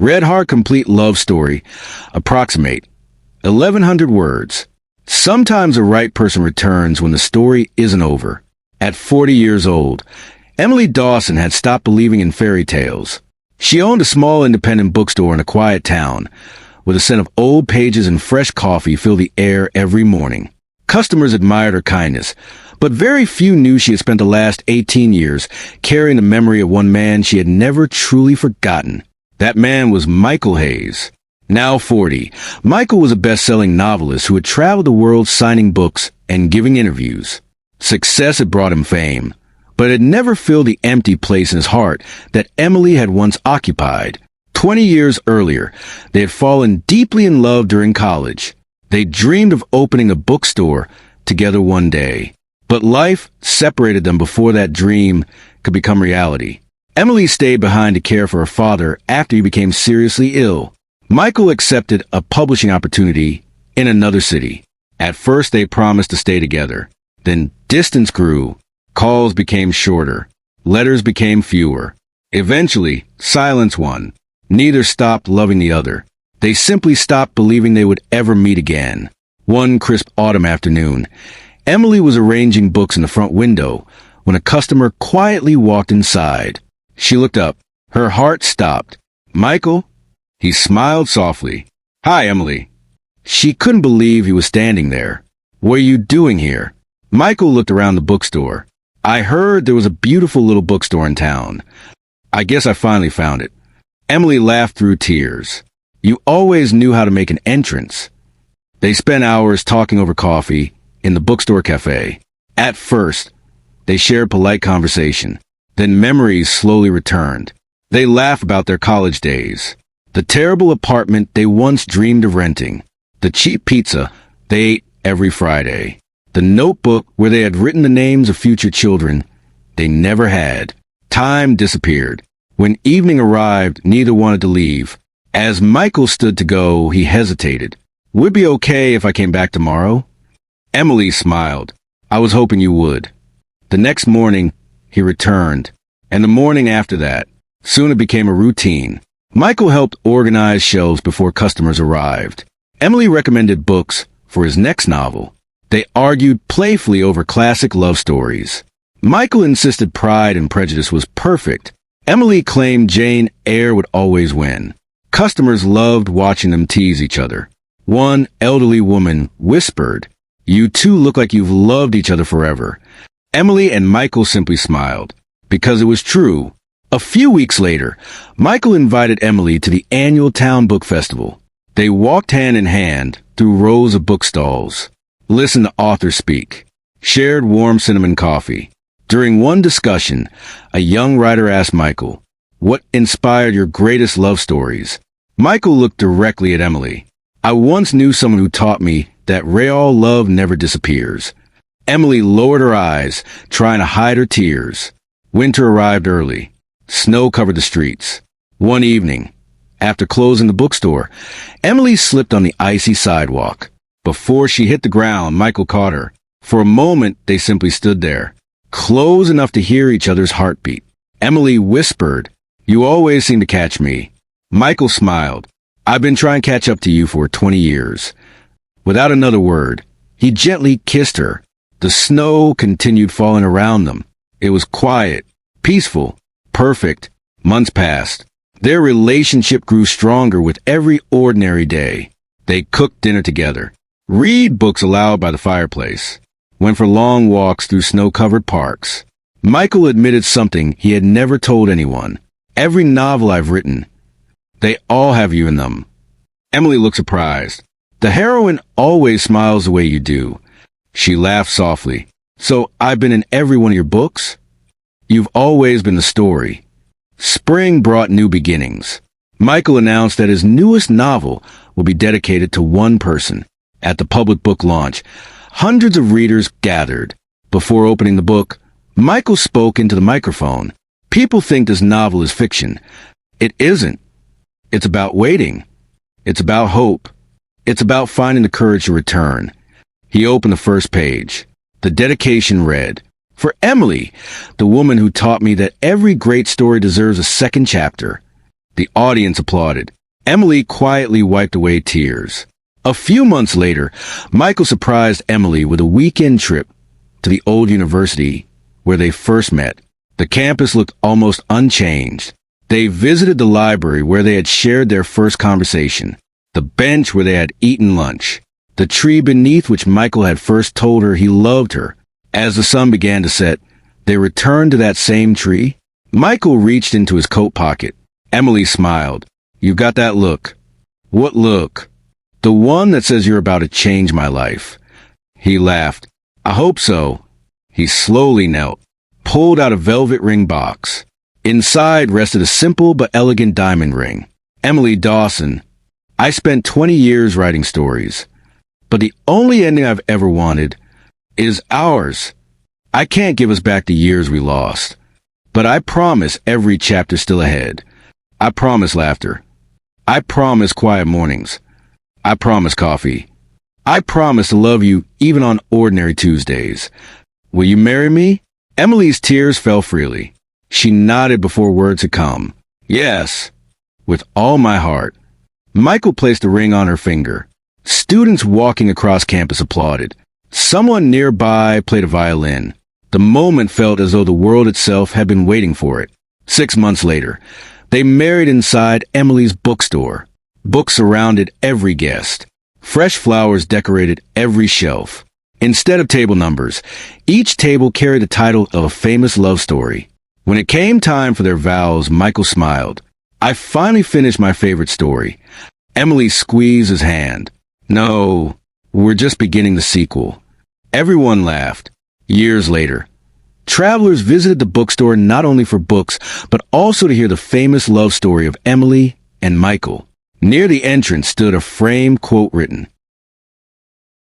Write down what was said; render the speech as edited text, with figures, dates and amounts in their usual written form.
Red Heart Complete Love Story. Approximate 1,100 words. Sometimes the right person returns when the story isn't over. At 40 years old, Emily Dawson had stopped believing in fairy tales. She owned a small independent bookstore in a quiet town, with a scent of old pages and fresh coffee fill the air every morning. Customers admired her kindness, but very few knew she had spent the last 18 years carrying the memory of one man she had never truly forgotten. That man was Michael Hayes. Now 40, Michael was a best-selling novelist who had traveled the world signing books and giving interviews. Success had brought him fame, but it had never filled the empty place in his heart that Emily had once occupied. 20 years earlier, they had fallen deeply in love during college. They dreamed of opening a bookstore together one day, but life separated them before that dream could become reality. Emily stayed behind to care for her father after he became seriously ill. Michael accepted a publishing opportunity in another city. At first, they promised to stay together. Then distance grew. Calls became shorter. Letters became fewer. Eventually, silence won. Neither stopped loving the other. They simply stopped believing they would ever meet again. One crisp autumn afternoon, Emily was arranging books in the front window when a customer quietly walked inside. She looked up. Her heart stopped. "Michael?" He smiled softly. "Hi, Emily." She couldn't believe he was standing there. "What are you doing here?" Michael looked around the bookstore. "I heard there was a beautiful little bookstore in town. I guess I finally found it." Emily laughed through tears. "You always knew how to make an entrance." They spent hours talking over coffee in the bookstore cafe. At first, they shared polite conversation. Then memories slowly returned. They laughed about their college days, the terrible apartment they once dreamed of renting, the cheap pizza they ate every Friday, the notebook where they had written the names of future children they never had. Time disappeared. When evening arrived, neither wanted to leave. As Michael stood to go, he hesitated. "Would it be okay if I came back tomorrow?" Emily smiled. "I was hoping you would." The next morning, he returned, and the morning after that. Soon it became a routine. Michael helped organize shelves before customers arrived. Emily recommended books for his next novel. They argued playfully over classic love stories. Michael insisted Pride and Prejudice was perfect. Emily claimed Jane Eyre would always win. Customers loved watching them tease each other. One elderly woman whispered, "You two look like you've loved each other forever." Emily and Michael simply smiled, because it was true. A few weeks later, Michael invited Emily to the annual town book festival. They walked hand in hand through rows of bookstalls, listened to authors speak, shared warm cinnamon coffee. During one discussion, a young writer asked Michael, "What inspired your greatest love stories?" Michael looked directly at Emily. "I once knew someone who taught me that real love never disappears." Emily lowered her eyes, trying to hide her tears. Winter arrived early. Snow covered the streets. One evening, after closing the bookstore, Emily slipped on the icy sidewalk. Before she hit the ground, Michael caught her. For a moment, they simply stood there, close enough to hear each other's heartbeat. Emily whispered, "You always seem to catch me." Michael smiled. "I've been trying to catch up to you for 20 years. Without another word, he gently kissed her. The snow continued falling around them. It was quiet, peaceful, perfect. Months passed. Their relationship grew stronger with every ordinary day. They cooked dinner together, read books aloud by the fireplace, went for long walks through snow-covered parks. Michael admitted something he had never told anyone. "Every novel I've written, they all have you in them." Emily looked surprised. "The heroine always smiles the way you do." She laughed softly. "So I've been in every one of your books?" "You've always been the story." Spring brought new beginnings. Michael announced that his newest novel will be dedicated to one person. At the public book launch, hundreds of readers gathered. Before opening the book, Michael spoke into the microphone. "People think this novel is fiction. It isn't. It's about waiting. It's about hope. It's about finding the courage to return." He opened the first page. The dedication read, "For Emily, the woman who taught me that every great story deserves a second chapter." The audience applauded. Emily quietly wiped away tears. A few months later, Michael surprised Emily with a weekend trip to the old university where they first met. The campus looked almost unchanged. They visited the library where they had shared their first conversation, the bench where they had eaten lunch, the tree beneath which Michael had first told her he loved her. As the sun began to set, they returned to that same tree. Michael reached into his coat pocket. Emily smiled. "You've got that look." "What look?" "The one that says you're about to change my life." He laughed. "I hope so." He slowly knelt, pulled out a velvet ring box. Inside rested a simple but elegant diamond ring. "Emily Dawson, I spent 20 years writing stories, but the only ending I've ever wanted is ours. I can't give us back the years we lost, but I promise every chapter still ahead. I promise laughter. I promise quiet mornings. I promise coffee. I promise to love you even on ordinary Tuesdays. Will you marry me?" Emily's tears fell freely. She nodded before words had come. "Yes, with all my heart." Michael placed the ring on her finger. Students walking across campus applauded. Someone nearby played a violin. The moment felt as though the world itself had been waiting for it. 6 months later, they married inside Emily's bookstore. Books surrounded every guest. Fresh flowers decorated every shelf. Instead of table numbers, each table carried the title of a famous love story. When it came time for their vows, Michael smiled. "I finally finished my favorite story." Emily squeezed his hand. "No, we're just beginning the sequel." Everyone laughed. Years later, travelers visited the bookstore not only for books, but also to hear the famous love story of Emily and Michael. Near the entrance stood a framed quote written,